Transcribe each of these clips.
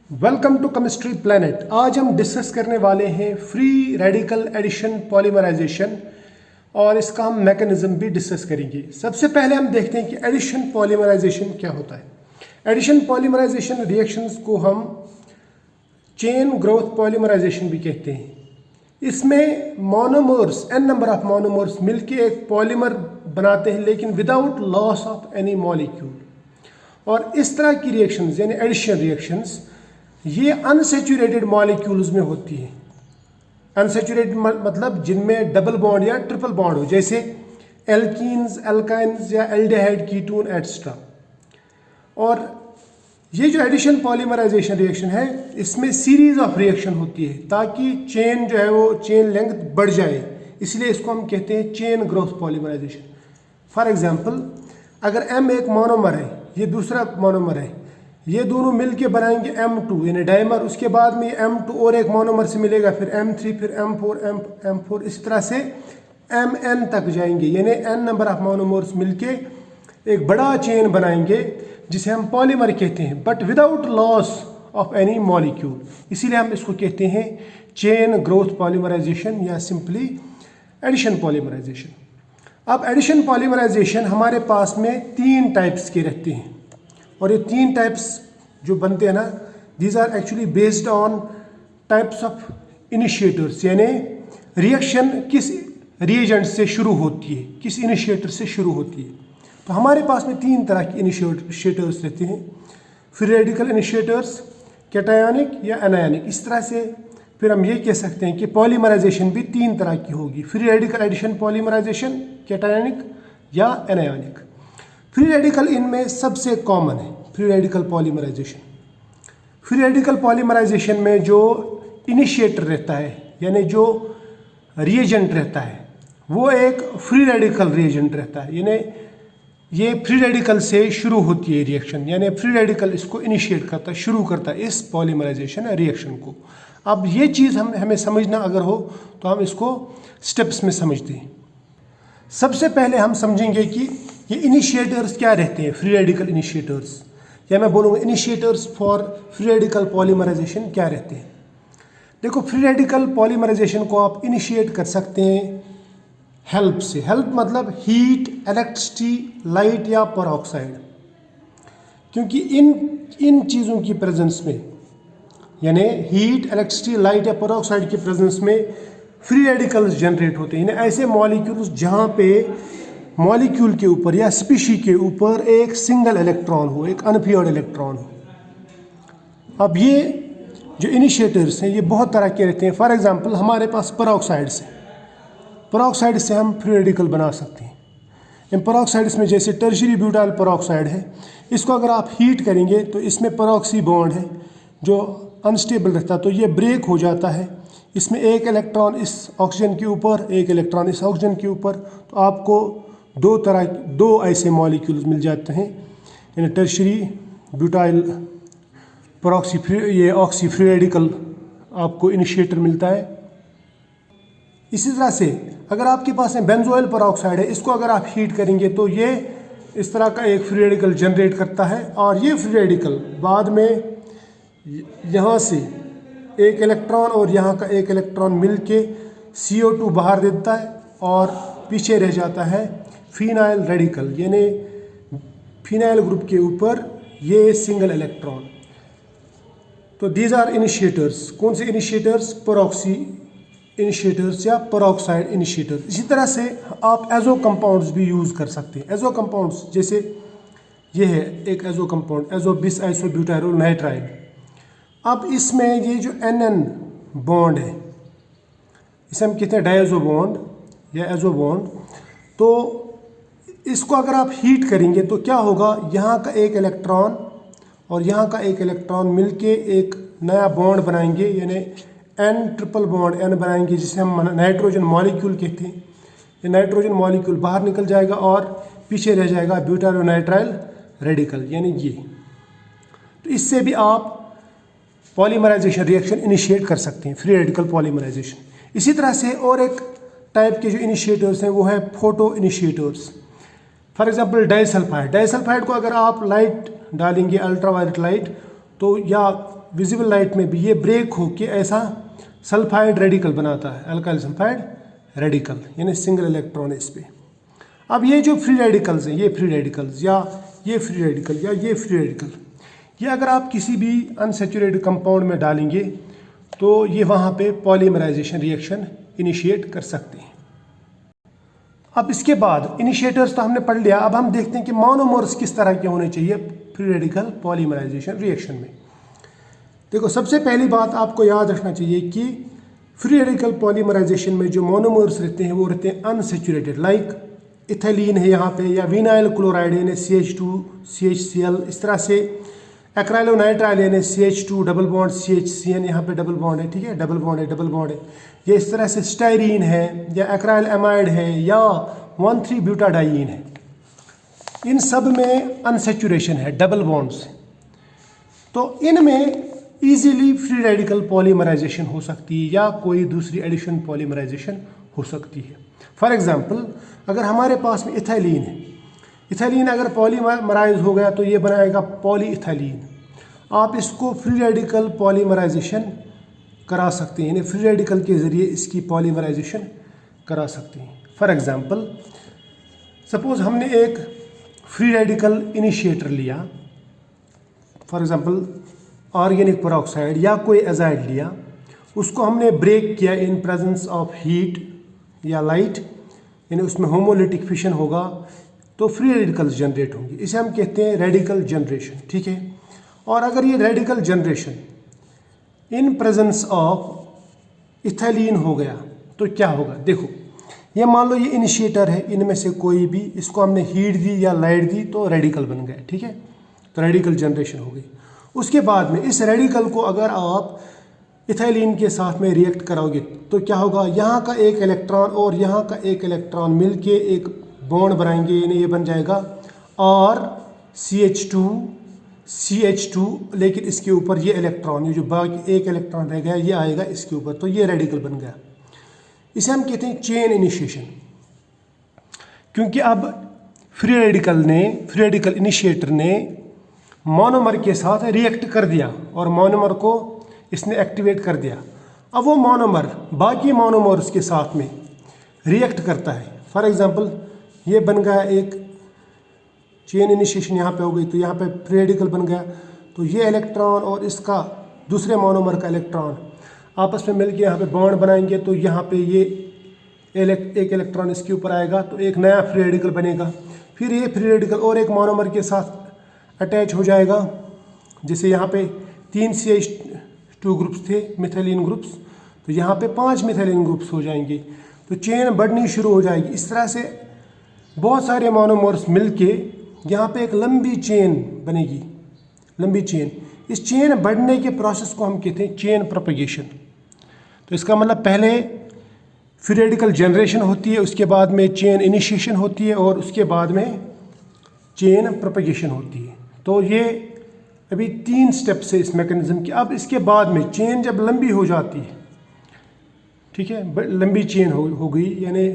Welcome to chemistry planet. आज हम discuss करने वाले हैं फ्री रेडिकल एडिशन पॉलीमराइजेशन और इसका हम मैकेनिज्म भी डिस्कस करेंगे। सबसे पहले हम देखते हैं कि एडिशन पॉलीमराइजेशन क्या होता है। एडिशन पॉलीमराइजेशन रिएक्शंस को हम चेन ग्रोथ पॉलीमराइजेशन भी कहते हैं। इसमें monomers n number of monomers मिलके एक पॉलीमर बनाते हैं, लेकिन without loss of any molecule. और इस तरह की रिएक्शंस यानी एडिशन रिएक्शंस ये अनसेचुरेटेड मॉलिक्यूल्स में होती है। अनसेचुरेटेड मतलब जिनमें डबल बॉन्ड या ट्रिपल बॉन्ड हो, जैसे एल्कीन्स, एल्काइन्स या एल्डिहाइड, कीटोन एटसेट्रा। और ये जो एडिशन पॉलीमराइजेशन रिएक्शन है, इसमें सीरीज ऑफ रिएक्शन होती है ताकि चेन जो है वो चेन लेंथ बढ़ जाए, इसलिए इसको हम कहते हैं chain growth polymerization. For example, अगर M एक मोनोमर है, ये दूसरा मोनोमर है, ये दोनों मिलके बनाएंगे M2 यानी डाइमर। उसके बाद में M2 और एक मोनोमर से मिलेगा, फिर M3, फिर M4, M4, इसी तरह से Mn तक जाएंगे, यानी n नंबर ऑफ मोनोमर्स मिलके एक बड़ा चेन बनाएंगे जिसे हम पॉलीमर कहते हैं, but without loss of any molecule. इसीलिए हम इसको कहते हैं चेन ग्रोथ पॉलीमराइजेशन या सिंपली एडिशन पॉलीमराइजेशन। अब एडिशन पॉलीमराइजेशन हमारे पास में 3 टाइप्स के रहते हैं, और ये 3 टाइप्स जो बनते हैं ना, these are actually based on types of initiators, यानी रिएक्शन किस रिएजेंट से शुरू होती है, किस इनिशिएटर से शुरू होती है। तो हमारे पास में 3 तरह के इनिशिएटर्स रहते हैं, फ्री रेडिकल इनिशिएटर्स, कैटायनिक या एनायनिक। इस तरह से फिर हम ये कह सकते हैं कि पॉलीमराइजेशन भी 3 तरह की होगी, free radical addition polymerization, cationic या एनायनिक। फ्री रेडिकल इनमें सबसे कॉमन है, free radical polymerization. Free radical polymerisation में जो इनिशिएटर रहता है यानी जो रिएजेंट रहता है वो एक फ्री रेडिकल रिएजेंट रहता है, यानी ये फ्री रेडिकल से शुरू होती है रिएक्शन, यानी फ्री रेडिकल इसको इनिशिएट करता है, शुरू करता है इस पॉलीमराइजेशन रिएक्शन को। अब ये चीज़ हमें समझना अगर हो तो हम इसको स्टेप्स में समझते हैं। सबसे पहले हम समझेंगे कि ये इनिशिएटर्स क्या रहते हैं, फ्री रेडिकल इनिशिएटर्स, या मैं बोलूँगा initiators for free radical polymerization क्या रहते हैं। देखो, फ्री रेडिकल पॉलीमराइजेशन को आप इनिशिएट कर सकते हैं हेल्प से। हेल्प मतलब हीट, इलेक्ट्रिसिटी, लाइट या पेरोक्साइड, क्योंकि इन चीज़ों की प्रेजेंस में, यानी हीट, इलेक्ट्रिसिटी, लाइट या पेरोक्साइड की प्रेजेंस में फ्री रेडिकल्स जनरेट होते हैं, यानी ऐसे मॉलिक्यूल्स जहाँ पे मॉलिक्यूल के ऊपर या स्पीशी के ऊपर एक सिंगल इलेक्ट्रॉन हो, एक अनपेयर्ड इलेक्ट्रॉन हो। अब ये जो इनिशिएटर्स हैं ये बहुत तरह के रहते हैं। फॉर एग्जांपल, हमारे पास पेरोक्साइड से हम फ्री रेडिकल बना सकते हैं। इन पेरोक्साइड्स में जैसे टर्शियरी ब्यूटाइल पेरोक्साइड है, इसको अगर आप हीट करेंगे तो इसमें पेरोक्सी बॉन्ड है जो अनस्टेबल रहता है, तो ये ब्रेक हो जाता है। इसमें एक इलेक्ट्रॉन इस ऑक्सीजन के ऊपर, एक इलेक्ट्रॉन इस ऑक्सीजन के ऊपर, तो आपको दो ऐसे मॉलिक्यूल्स मिल जाते हैं, यानी टर्शियरी ब्यूटाइल ये ऑक्सी फ्री रेडिकल आपको इनिशिएटर मिलता है। इसी तरह से अगर आपके पास में बेंजोइल पेरोक्साइड है, इसको अगर आप हीट करेंगे तो ये इस तरह का एक फ्री रेडिकल जनरेट करता है, और ये फ्री रेडिकल बाद में यहाँ से एक इलेक्ट्रॉन और यहाँ का एक इलेक्ट्रॉन मिलके CO2 बाहर देता है, और पीछे रह जाता है फिनाइल रेडिकल, यानी फिनाइल ग्रुप के ऊपर ये सिंगल इलेक्ट्रॉन। तो दीज आर इनिशिएटर्स। कौन से इनिशिएटर्स? पेरोक्सी इनिशिएटर्स या पेरोक्साइड इनिशिएटर्स। इसी तरह से आप एजो कंपाउंड्स भी यूज़ कर सकते हैं। एजो कंपाउंड्स जैसे ये है एक एजो कंपाउंड, एजो बिस आइसोब्यूटाइल नाइट्राइल। अब इसमें ये जो NN बॉन्ड है, इसे हम कहते हैं डायज़ो बॉन्ड या एजो बॉन्ड। तो इसको अगर आप हीट करेंगे तो क्या होगा, यहाँ का एक इलेक्ट्रॉन और यहाँ का एक इलेक्ट्रॉन मिलके एक नया बॉन्ड बनाएंगे, यानी N ट्रिपल बॉन्ड N बनाएंगे, जिसे हम नाइट्रोजन मॉलिक्यूल कहते हैं। ये नाइट्रोजन मॉलिक्यूल बाहर निकल जाएगा और पीछे रह जाएगा ब्यूटाइल रेडिकल, यानी ये। तो इससे भी आप पॉलीमराइजेशन रिएक्शन इनिशिएट कर सकते हैं, फ्री रेडिकल पॉलीमराइजेशन। इसी तरह से और एक टाइप के जो इनिशिएटर्स हैं वो है photo initiators. For example, disulphide को अगर आप लाइट डालेंगे, अल्ट्रावायलेट लाइट, तो या विजिबल लाइट में भी ये ब्रेक होके ऐसा सल्फाइड रेडिकल बनाता है, अल्काइल सल्फाइड रेडिकल, यानी सिंगल इलेक्ट्रॉन है इस पे। अब ये जो फ्री रेडिकल्स हैं, ये फ्री रेडिकल्स या ये फ्री रेडिकल या ये फ्री रेडिकल, ये अगर आप किसी भी अनसैचुरेटेड कंपाउंड में डालेंगे तो ये वहाँ पे पॉलीमराइजेशन रिएक्शन इनिशिएट कर सकते हैं। अब इसके बाद इनिशिएटर्स तो हमने पढ़ लिया, अब हम देखते हैं कि मोनोमर्स किस तरह के होने चाहिए फ्री रेडिकल पॉलीमराइजेशन रिएक्शन में। देखो, सबसे पहली बात आपको याद रखना चाहिए कि फ्री रेडिकल पॉलीमराइजेशन में जो मोनोमर्स रहते हैं वो रहते हैं अनसैचुरेटेड, लाइक इथेलीन है यहाँ पे, या विनाइल क्लोराइड यानी CH2 CHCl, इस तरह से एक्राइलोनाइट्राइल यानी CH2 डबल बॉन्ड CHCN, यहाँ पे डबल बॉन्ड है, ठीक है, डबल बॉन्ड है, डबल बॉन्ड है। ये इस तरह से स्टाइरीन है या एक्राइल एमाइड है या 1,3-ब्यूटाडाइईन है, इन सब में अनसैचुरेशन है, डबल बॉन्ड्स। तो इनमें इजीली फ्री रेडिकल पॉलीमराइजेशन हो सकती है या कोई दूसरी एडिशन पॉलीमराइजेशन हो सकती है। फॉर एग्जांपल, अगर हमारे पास में इथाइलिन है, इथाइलिन अगर पॉलीमराइज हो गया तो ये बनाएगा पॉलीइथाइलिन। आप इसको फ्री रेडिकल पॉलीमराइजेशन करा सकते हैं, यानी फ्री रेडिकल के ज़रिए इसकी पॉलीमराइजेशन करा सकते हैं। फॉर एग्जांपल, सपोज हमने एक फ्री रेडिकल इनिशिएटर लिया, फॉर एग्जांपल ऑर्गेनिक पेरोक्साइड या कोई एजाइड लिया, उसको हमने ब्रेक किया इन प्रेजेंस ऑफ हीट या लाइट, यानी उसमें होमोलिटिक फिशन होगा तो फ्री रेडिकल्स जनरेट होंगे, इसे हम कहते हैं रेडिकल जनरेशन, ठीक है। और अगर ये radical generation in presence of ethylene हो गया तो क्या होगा? देखो, ये मान लो ये इनिशिएटर है, इनमें से कोई भी, इसको हमने हीट दी या लाइट दी तो रेडिकल बन गया, ठीक है, तो रेडिकल जनरेशन हो गई। उसके बाद में इस रेडिकल को अगर आप इथाइलिन के साथ में रिएक्ट कराओगे तो क्या होगा? यहाँ का एक इलेक्ट्रॉन और यहाँ का एक इलेक्ट्रॉन मिलके एक बॉन्ड बनाएंगे, यानी ये बन जाएगा CH2, लेकिन इसके ऊपर ये इलेक्ट्रॉन, ये जो बाकी एक इलेक्ट्रॉन रह गया ये आएगा इसके ऊपर, तो ये रेडिकल बन गया। इसे हम कहते हैं चेन इनिशिएशन, क्योंकि अब फ्री रेडिकल इनिशिएटर ने मोनोमर के साथ रिएक्ट कर दिया और मोनोमर को इसने एक्टिवेट कर दिया। अब वो मोनोमर बाकी मोनोमर्स के साथ में रिएक्ट करता है। फॉर एग्जांपल, ये बन गया एक चेन इनिशिएशन, यहाँ पे हो गई, तो यहाँ पे फ्री रेडिकल बन गया, तो ये इलेक्ट्रॉन और इसका दूसरे मोनोमर का इलेक्ट्रॉन आपस में मिलकर यहाँ पे बॉन्ड बनाएंगे, तो यहाँ पे ये एक इलेक्ट्रॉन इसके ऊपर आएगा तो एक नया फ्री रेडिकल बनेगा। फिर ये फ्री रेडिकल और एक मोनोमर के साथ अटैच हो जाएगा, जैसे यहाँ पे 3 CH2 ग्रुप्स थे, मिथाइलिन ग्रुप्स, तो यहाँ पे 5 मिथाइलिन ग्रुप्स हो जाएंगे, तो चेन बढ़नी शुरू हो जाएगी। इस तरह से बहुत सारे मोनोमर्स मिलके यहाँ पे एक लंबी चेन बनेगी, लंबी चेन। इस चेन बढ़ने के प्रोसेस को हम कहते हैं चेन प्रोपगेशन। तो इसका मतलब पहले फ्री रेडिकल जनरेशन होती है, उसके बाद में चेन इनिशिएशन होती है और उसके बाद में चेन प्रोपगेशन होती है। तो ये अभी 3 स्टेप्स है इस मैकेनिज्म की। अब इसके बाद में चेन जब लंबी हो जाती है, ठीक है, लंबी चेन हो गई, यानी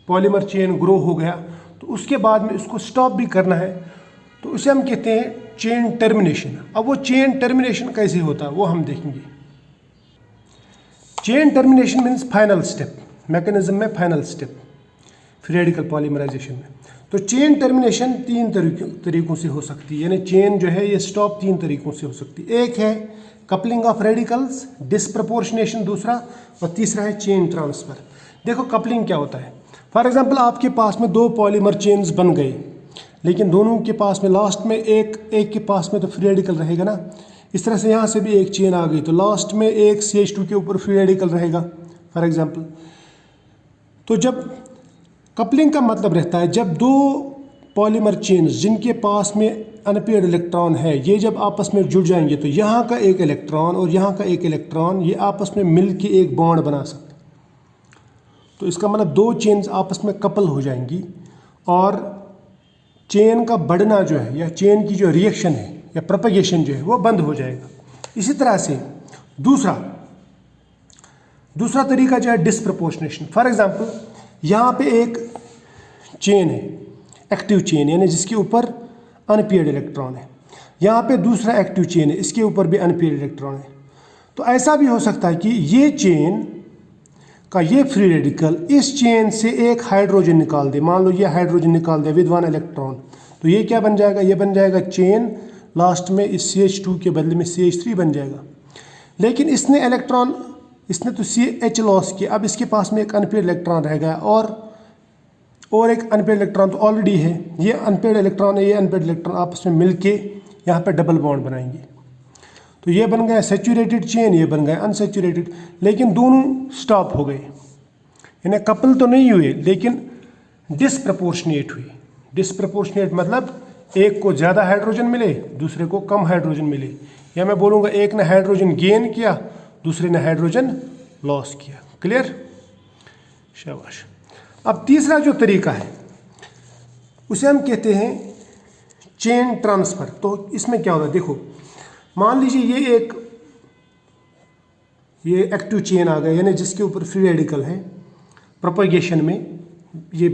पॉलीमर चेन ग्रो हो गया, तो उसके बाद में उसको स्टॉप भी करना है, तो उसे हम कहते हैं चेन टर्मिनेशन। अब वो चेन टर्मिनेशन कैसे होता है वो हम देखेंगे। Chain termination means final step, mechanism में final step free radical polymerisation में। तो चेन टर्मिनेशन 3 तरीकों से हो सकती है, यानी चेन जो है ये स्टॉप 3 तरीकों से हो सकती है। एक है कपलिंग ऑफ रेडिकल्स, डिस्प्रपोर्शनेशन दूसरा, और तीसरा है चेन ट्रांसफर। देखो, कपलिंग क्या होता है? फॉर एग्जांपल, आपके पास में 2 पॉलीमर चेन्स बन गए, लेकिन दोनों के पास में लास्ट में एक के पास में तो फ्री रेडिकल रहेगा ना। इस तरह से यहाँ से भी एक चेन आ गई, तो लास्ट में एक CH2 के ऊपर फ्री रेडिकल रहेगा, फॉर एग्जांपल। तो जब कपलिंग का मतलब रहता है जब 2 पॉलीमर चेन्स जिनके पास में अनपेयर्ड इलेक्ट्रॉन है, ये जब आपस में जुड़ जाएंगे तो यहाँ का एक इलेक्ट्रॉन और यहाँ का एक इलेक्ट्रॉन ये आपस में मिल के एक बॉन्ड बना सकते। तो इसका मतलब 2 चेन्स आपस में कपल हो जाएंगी और चेन का बढ़ना जो है या चेन की जो रिएक्शन है या प्रोपगेशन जो है वो बंद हो जाएगा। इसी तरह से दूसरा तरीका जो है डिस्प्रपोर्शनेशन। फॉर एग्जांपल, यहाँ पे एक चेन है, एक्टिव चेन, यानी जिसके ऊपर अनपेयर्ड इलेक्ट्रॉन है। यहाँ पे दूसरा एक्टिव चेन है, इसके ऊपर भी अनपेयर्ड इलेक्ट्रॉन है। तो ऐसा भी हो सकता है कि ये चेन का ये फ्री रेडिकल इस चेन से एक हाइड्रोजन निकाल दे। मान लो ये हाइड्रोजन निकाल दे विद 1 इलेक्ट्रॉन, तो ये क्या बन जाएगा, ये बन जाएगा चेन, लास्ट में इस CH2 के बदले में CH3 बन जाएगा। लेकिन इसने इलेक्ट्रॉन, इसने तो CH लॉस किया, अब इसके पास में एक अनपेयर्ड इलेक्ट्रॉन रह गया और एक अनपेयर्ड इलेक्ट्रॉन तो ऑलरेडी है। ये अनपेयर्ड इलेक्ट्रॉन है, ये अनपेयर्ड इलेक्ट्रॉन आपस में मिलके यहाँ पे डबल बॉन्ड बनाएंगे। तो ये बन गया सैचुरेटेड चेन, ये बन गया अनसैचुरेटेड, लेकिन दोनों स्टॉप हो गए, यानी कपल तो नहीं हुए लेकिन डिसप्रपोर्शनेट हुई। डिसप्रपोर्शनेट मतलब एक को ज़्यादा हाइड्रोजन मिले, दूसरे को कम हाइड्रोजन मिले, या मैं बोलूँगा एक ने हाइड्रोजन गेन किया, दूसरे ने हाइड्रोजन लॉस किया। क्लियर, शाबाश। अब तीसरा जो तरीका है उसे हम कहते हैं चेन ट्रांसफ़र। तो इसमें क्या होता है, देखो मान लीजिए ये एक्टिव चेन आ गया, यानी जिसके ऊपर फ्री रेडिकल है, प्रोपगेशन में ये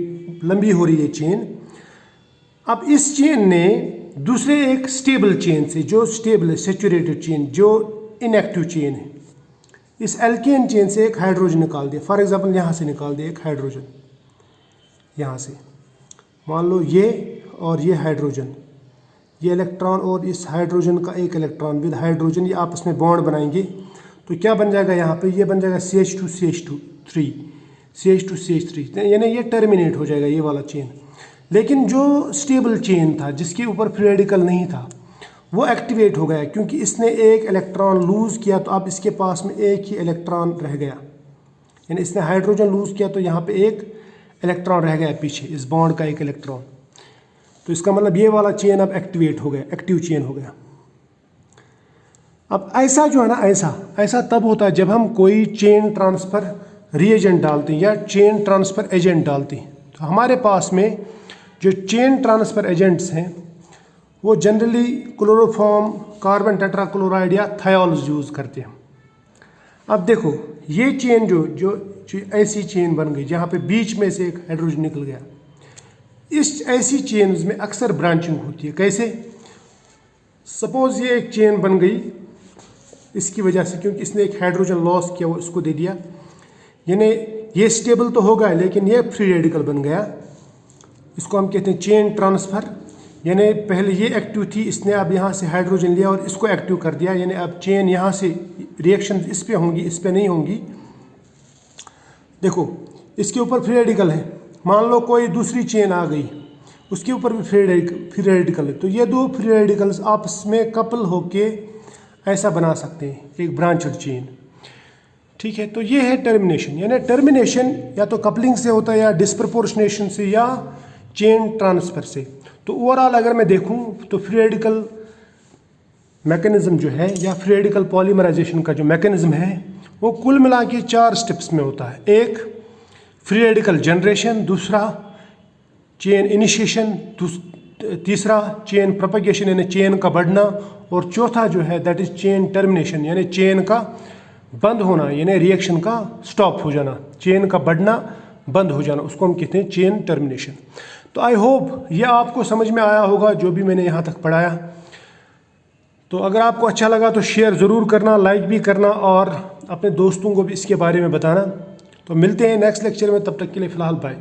लंबी हो रही है चेन। अब इस चेन ने दूसरे एक स्टेबल चेन से, जो स्टेबल है सैचुरेटेड चेन, जो इनएक्टिव चेन है, इस एल्केन चेन से एक हाइड्रोजन निकाल दिया। फॉर एग्जांपल यहाँ से निकाल दिया एक हाइड्रोजन, यहाँ से मान लो ये और ये हाइड्रोजन, ये इलेक्ट्रॉन और इस हाइड्रोजन का एक इलेक्ट्रॉन विद हाइड्रोजन, ये आपस में बॉन्ड बनाएंगे। तो क्या बन जाएगा यहाँ पे, ये बन जाएगा CH2CH3, CH2CH3, यानी ये टर्मिनेट हो जाएगा ये वाला चेन। लेकिन जो स्टेबल चेन था, जिसके ऊपर फ्री रेडिकल नहीं था, वो एक्टिवेट हो गया क्योंकि इसने एक इलेक्ट्रॉन लूज़ किया। तो अब इसके पास में एक ही इलेक्ट्रॉन रह गया, यानी इसने हाइड्रोजन लूज़ किया तो यहाँ पे एक इलेक्ट्रॉन रह गया पीछे, इस बॉन्ड का एक इलेक्ट्रॉन। तो इसका मतलब ये वाला चेन अब एक्टिवेट हो गया, एक्टिव चेन हो गया। अब ऐसा जो है ना, ऐसा तब होता है जब हम कोई चेन ट्रांसफ़र रिएजेंट डालते हैं या चेन ट्रांसफ़र एजेंट डालते हैं। तो हमारे पास में जो चेन ट्रांसफ़र एजेंट्स हैं वो जनरली क्लोरोफॉर्म, कार्बन टेट्राक्लोराइड या थायोल्स यूज़ करते हैं। अब देखो ये चेन जो ऐसी चेन बन गई जहाँ पे बीच में से एक हाइड्रोजन निकल गया, इस ऐसी चेन्स में अक्सर ब्रांचिंग होती है। कैसे, सपोज ये एक चेन बन गई इसकी वजह से, क्योंकि इसने एक हाइड्रोजन लॉस किया, वो इसको दे दिया, यानी ये स्टेबल तो होगा लेकिन ये फ्री रेडिकल बन गया। इसको हम कहते हैं चेन ट्रांसफ़र, यानी पहले ये एक्टिव थी, इसने अब यहाँ से हाइड्रोजन लिया और इसको एक्टिव कर दिया, यानी अब चेन यहाँ से रिएक्शन इस पे होंगी, इस पे नहीं होंगी। देखो इसके ऊपर फ्री रेडिकल है, मान लो कोई दूसरी चेन आ गई, उसके ऊपर भी फ्री रेडिकल है, तो ये दो फ्री रेडिकल्स आपस में कपल होके ऐसा बना सकते हैं एक ब्रांचड चेन। ठीक है, तो ये है टर्मिनेशन, यानी टर्मिनेशन या तो कपलिंग से होता है या डिस्प्रपोर्शनेशन से या चेन ट्रांसफ़र से। तो ओवरऑल अगर मैं देखूं तो फ्री रेडिकल मैकेनिज्म जो है या फ्री रेडिकल पॉलीमराइजेशन का जो मैकेनिज्म है वो कुल मिला के 4 स्टेप्स में होता है। एक फ्री रेडिकल जनरेशन, दूसरा चेन इनिशिएशन, तीसरा चेन प्रोपगेशन यानी चेन का बढ़ना, और चौथा जो है दैट इज चेन टर्मिनेशन यानी चेन का बंद होना, यानी रिएक्शन का स्टॉप हो जाना, चेन का बढ़ना बंद हो जाना, उसको हम कहते हैं चेन टर्मिनेशन। तो आई होप ये आपको समझ में आया होगा जो भी मैंने यहाँ तक पढ़ाया। तो अगर आपको अच्छा लगा तो शेयर ज़रूर करना, लाइक भी करना और अपने दोस्तों को भी इसके बारे में बताना। तो मिलते हैं नेक्स्ट लेक्चर में, तब तक के लिए फ़िलहाल बाय।